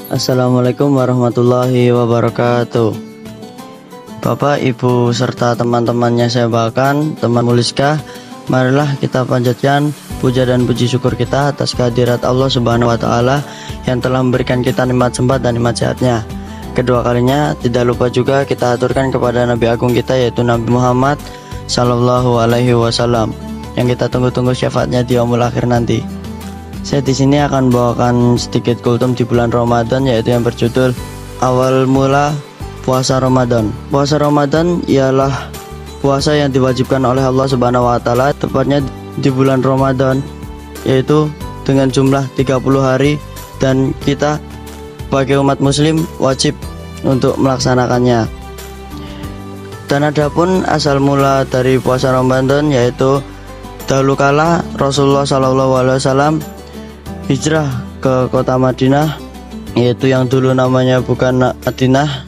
Assalamualaikum warahmatullahi wabarakatuh. Bapak, Ibu, serta teman-temannya saya bahkan teman Muliska, marilah kita panjatkan puja dan puji syukur kita atas kehadirat Allah Subhanahu wa Ta'ala yang telah memberikan kita nikmat sempat dan nikmat sehatnya. Kedua kalinya, tidak lupa juga kita aturkan kepada Nabi Agung kita, yaitu Nabi Muhammad Sallallahu Alaihi Wasallam, yang kita tunggu-tunggu syafaatnya di yaumul akhir nanti. Saya di sini akan bawakan sedikit kultum di bulan Ramadan, yaitu yang berjudul Awal Mula Puasa Ramadan. Puasa Ramadan ialah puasa yang diwajibkan oleh Allah Subhanahu wa Ta'ala, tepatnya di bulan Ramadan, yaitu dengan jumlah 30 hari, dan kita sebagai umat muslim wajib untuk melaksanakannya. Dan adapun asal mula dari puasa Ramadan, yaitu dahulu kala Rasulullah SAW hijrah ke kota Madinah, yaitu yang dulu namanya bukan Madinah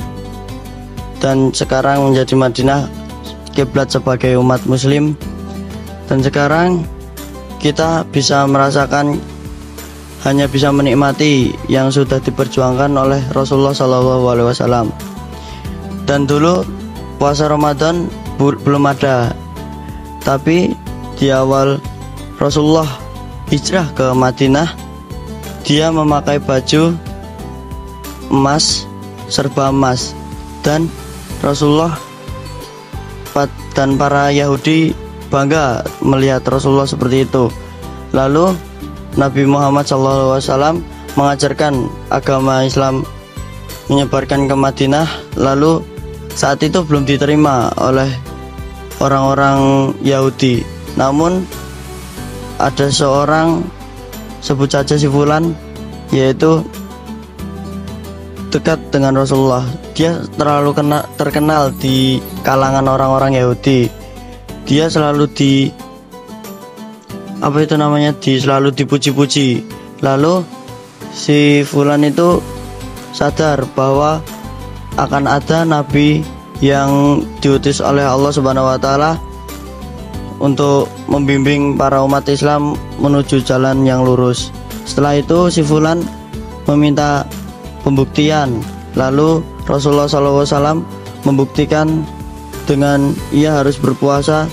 dan sekarang menjadi Madinah, kiblat sebagai umat muslim. Dan sekarang kita bisa merasakan, hanya bisa menikmati yang sudah diperjuangkan oleh Rasulullah SAW. Dan dulu puasa Ramadan belum ada, tapi di awal Rasulullah hijrah ke Madinah, dia memakai baju emas, serba emas, dan Rasulullah dan para Yahudi bangga melihat Rasulullah seperti itu. Lalu Nabi Muhammad SAW mengajarkan agama Islam, menyebarkan ke Madinah. Lalu saat itu belum diterima oleh orang-orang Yahudi, namun ada seorang, sebut saja si Fulan, yaitu dekat dengan Rasulullah. Dia terlalu terkenal di kalangan orang-orang Yahudi. Dia selalu selalu dipuji-puji. Lalu si Fulan itu sadar bahwa akan ada nabi yang diutus oleh Allah Subhanahu wa Ta'ala untuk membimbing para umat Islam menuju jalan yang lurus. Setelah itu si Fulan meminta pembuktian. Lalu Rasulullah SAW membuktikan dengan ia harus berpuasa.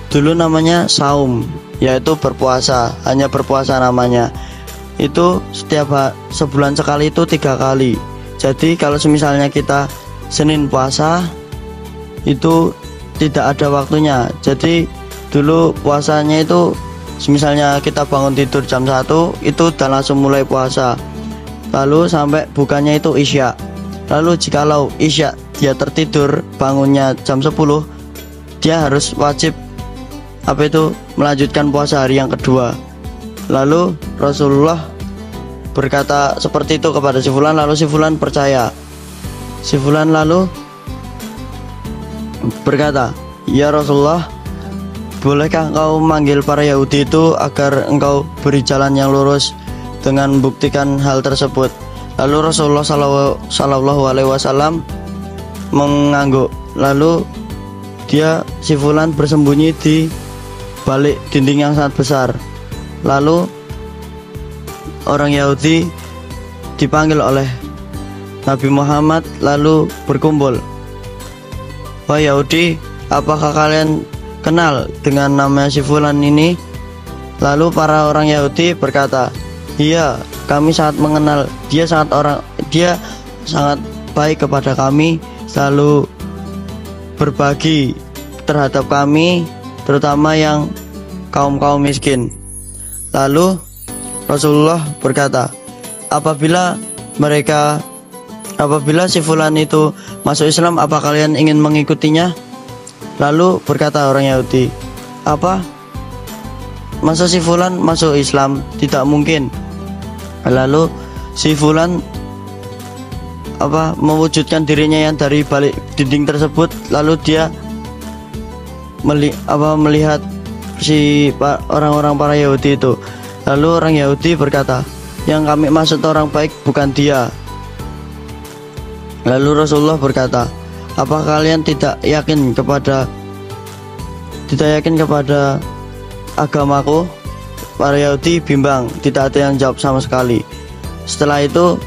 Dulu namanya saum, yaitu berpuasa, hanya berpuasa namanya. Itu setiap sebulan sekali, itu 3 kali. Jadi kalau misalnya kita Senin puasa, itu tidak ada waktunya. Jadi dulu puasanya itu misalnya kita bangun tidur jam 1, itu udah langsung mulai puasa. Lalu sampai bukannya itu Isya. Lalu jikalau Isya dia tertidur, bangunnya jam 10, dia harus wajib melanjutkan puasa hari yang kedua. Lalu Rasulullah berkata seperti itu kepada si Fulan. Lalu si Fulan percaya. Si Fulan lalu berkata, "Ya Rasulullah, bolehkah engkau memanggil para Yahudi itu agar engkau beri jalan yang lurus dengan membuktikan hal tersebut?" Lalu Rasulullah Sallallahu Alaihi Wasallam mengangguk. Lalu si Fulan bersembunyi di balik dinding yang sangat besar. Lalu orang Yahudi dipanggil oleh Nabi Muhammad, lalu berkumpul. "Wahai Yahudi, apakah kalian kenal dengan nama si Fulan ini?" Lalu para orang Yahudi berkata, "Iya, kami sangat mengenal. Dia sangat baik kepada kami, selalu berbagi terhadap kami, terutama yang kaum miskin." Lalu Rasulullah berkata, apabila si Fulan itu masuk Islam, apa kalian ingin mengikutinya?" Lalu berkata orang Yahudi, "Apa? Masa si Fulan masuk Islam? Tidak mungkin." Lalu si Fulan mewujudkan dirinya yang dari balik dinding tersebut. Lalu dia melihat orang-orang para Yahudi itu. Lalu orang Yahudi berkata, "Yang kami maksud orang baik bukan dia." Lalu Rasulullah berkata, "Apa kalian tidak yakin kepada agamaku?" Para Yahudi bimbang, tidak ada yang jawab sama sekali. Setelah itu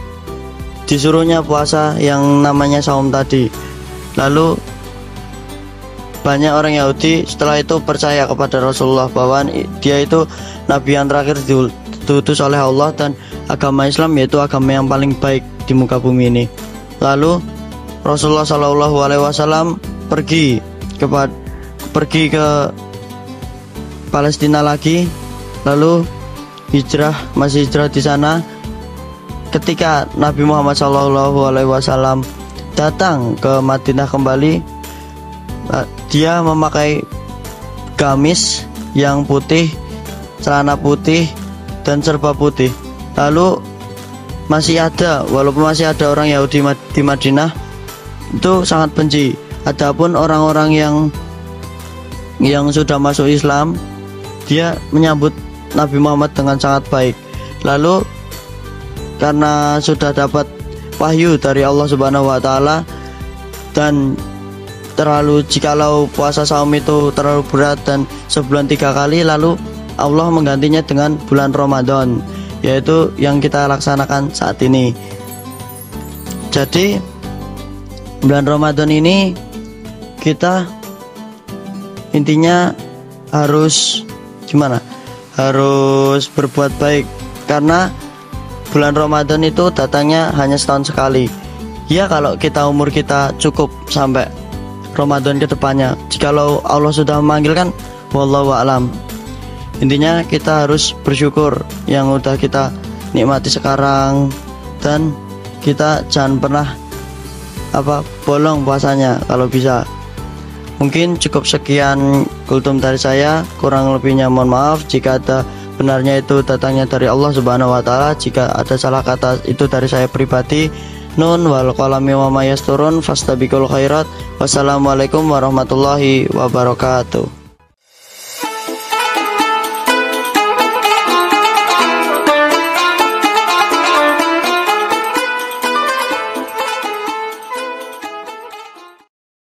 disuruhnya puasa yang namanya saum tadi. Lalu banyak orang Yahudi setelah itu percaya kepada Rasulullah bahwa dia itu nabi yang terakhir diutus oleh Allah, dan agama Islam yaitu agama yang paling baik di muka bumi ini. Lalu Rasulullah SAW pergi ke Palestina lagi, lalu masih hijrah di sana. Ketika Nabi Muhammad SAW datang ke Madinah kembali, dia memakai gamis yang putih, celana putih, dan serba putih. Lalu walaupun masih ada orang Yahudi di Madinah itu sangat benci. Adapun orang-orang yang sudah masuk Islam, dia menyambut Nabi Muhammad dengan sangat baik. Lalu karena sudah dapat wahyu dari Allah Subhanahu wa taala, dan jikalau puasa saum itu terlalu berat dan sebulan 3 kali, lalu Allah menggantinya dengan bulan Ramadan, yaitu yang kita laksanakan saat ini. Jadi bulan Ramadan ini kita intinya harus harus berbuat baik, karena bulan Ramadan itu datangnya hanya setahun sekali. Ya, kalau umur kita cukup sampai Ramadan ke depannya, jikalau Allah sudah memanggilkan, wallahu a'lam. Intinya kita harus bersyukur yang udah kita nikmati sekarang, dan kita jangan pernah bolong puasanya kalau bisa. Mungkin cukup sekian kultum dari saya, kurang lebihnya mohon maaf. Jika ada benarnya itu datangnya dari Allah Subhanahu wa taala, jika ada salah kata itu dari saya pribadi. Nun wal qalami wa ma yasturun fastabiqul khairat. Wassalamualaikum warahmatullahi wabarakatuh.